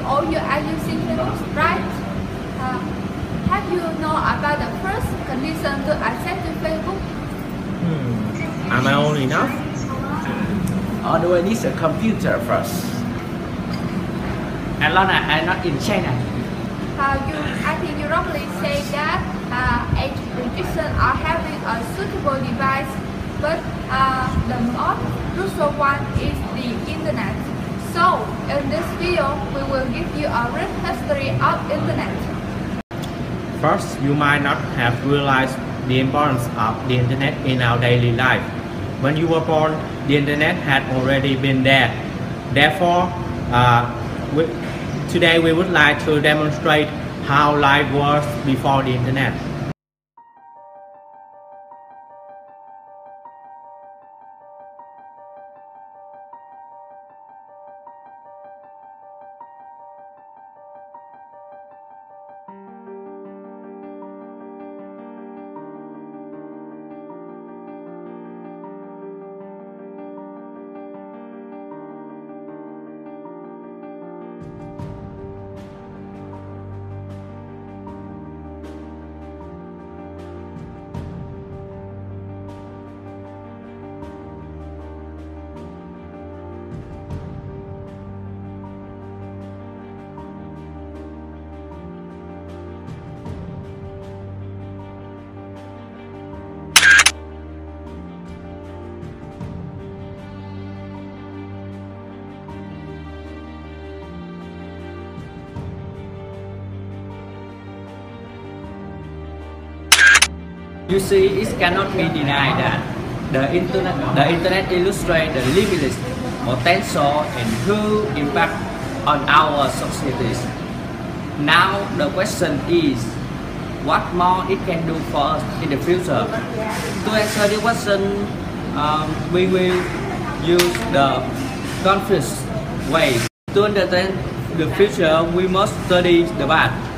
all you are using Facebook, right? Have you know about the first condition to access to Facebook? Am I old enough? Or do I need a computer first? As long as I'm not in China. I think you wrongly say that age restriction or having a suitable device, but the most crucial one is the internet. So in this video, we will give you a brief history of internet. First, you might not have realized the importance of the internet in our daily life. When you were born, the internet had already been there. Therefore, today we would like to demonstrate how life was before the internet. You see, it cannot be denied that the internet illustrates the limitless potential and true impact on our societies. Now the question is, what more it can do for us in the future? To answer the question, we will use the confused way. To understand the future, we must study the past.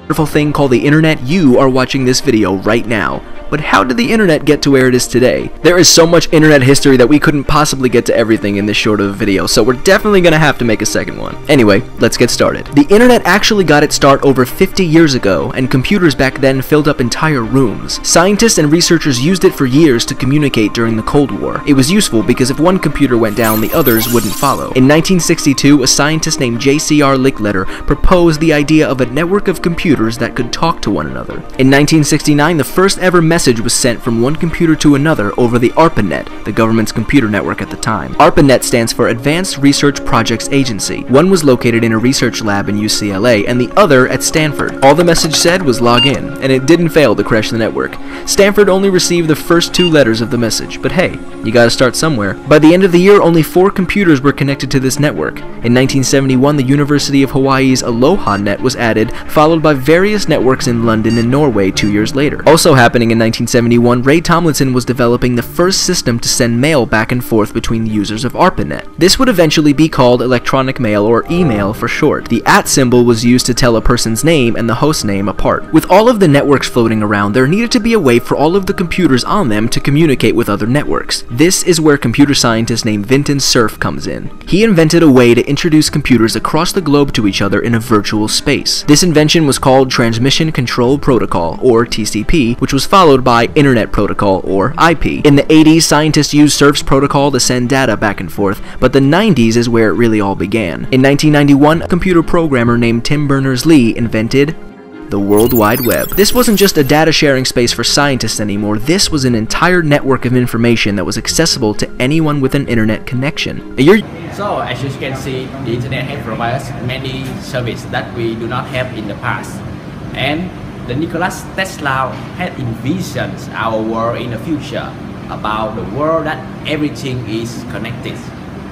Wonderful thing called the internet. You are watching this video right now. But how did the internet get to where it is today? There is so much internet history that we couldn't possibly get to everything in this short of a video, so we're definitely gonna have to make a second one. Anyway, let's get started. The internet actually got its start over 50 years ago, and computers back then filled up entire rooms. Scientists and researchers used it for years to communicate during the Cold War. It was useful because if one computer went down, the others wouldn't follow. In 1962, a scientist named J.C.R. Licklider proposed the idea of a network of computers that could talk to one another. In 1969, the first ever message was sent from one computer to another over the ARPANET, the government's computer network at the time. ARPANET stands for Advanced Research Projects Agency. One was located in a research lab in UCLA and the other at Stanford. All the message said was log in, and it didn't fail to crash the network. Stanford only received the first 2 letters of the message, but hey, you gotta start somewhere. By the end of the year, only 4 computers were connected to this network. In 1971, the University of Hawaii's Aloha Net was added, followed by various networks in London and Norway 2 years later. Also happening in 1971, Ray Tomlinson was developing the first system to send mail back and forth between the users of ARPANET. This would eventually be called electronic mail, or email for short. The @ symbol was used to tell a person's name and the host name apart. With all of the networks floating around, there needed to be a way for all of the computers on them to communicate with other networks. This is where computer scientist named Vinton Cerf comes in. He invented a way to introduce computers across the globe to each other in a virtual space. This invention was called Transmission Control Protocol, or TCP, which was followed by Internet Protocol, or IP. In the 80s, scientists used Cerf's protocol to send data back and forth, but the 90s is where it really all began. In 1991, a computer programmer named Tim Berners-Lee invented the World Wide Web. This wasn't just a data sharing space for scientists anymore, this was an entire network of information that was accessible to anyone with an internet connection. So as you can see, the internet has provided us many services that we do not have in the past. And the Nikola Tesla had envisioned our world in the future, about the world that everything is connected.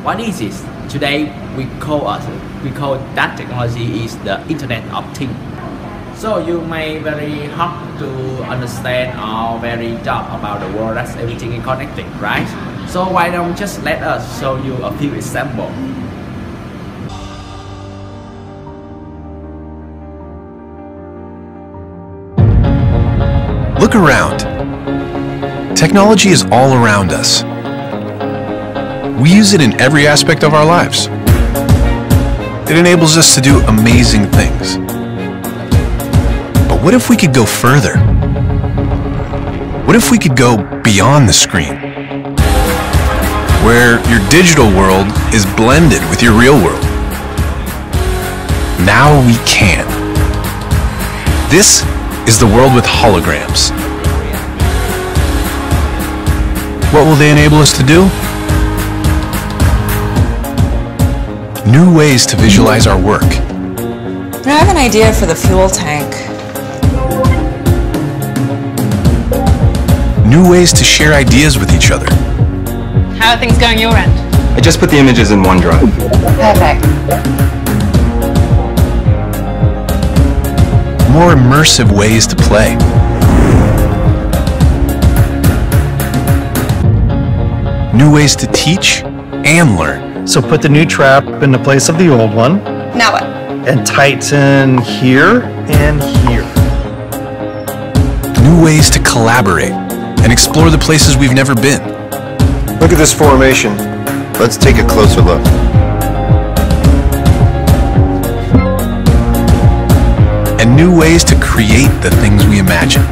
What is it? Today we call that technology is the Internet of Things. So you may very hard to understand or very dark about the world that everything is connected, right? So why don't just let us show you a few examples. Look around. Technology is all around us. We use it in every aspect of our lives. It enables us to do amazing things. But what if we could go further? What if we could go beyond the screen? Where your digital world is blended with your real world. Now we can. This is the world with holograms. What will they enable us to do? New ways to visualize our work. I have an idea for the fuel tank. New ways to share ideas with each other. How are things going your end? I just put the images in OneDrive. Perfect. More immersive ways to play. New ways to teach and learn. So put the new trap in the place of the old one. Now what? And tighten here and here. New ways to collaborate and explore the places we've never been. Look at this formation. Let's take a closer look. And new ways to create the things we imagine.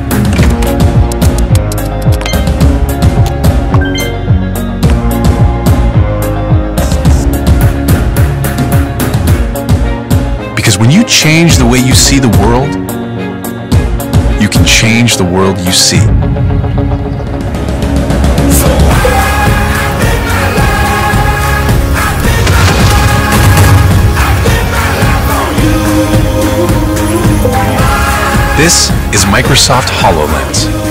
Because when you change the way you see the world, you can change the world you see. This is Microsoft HoloLens.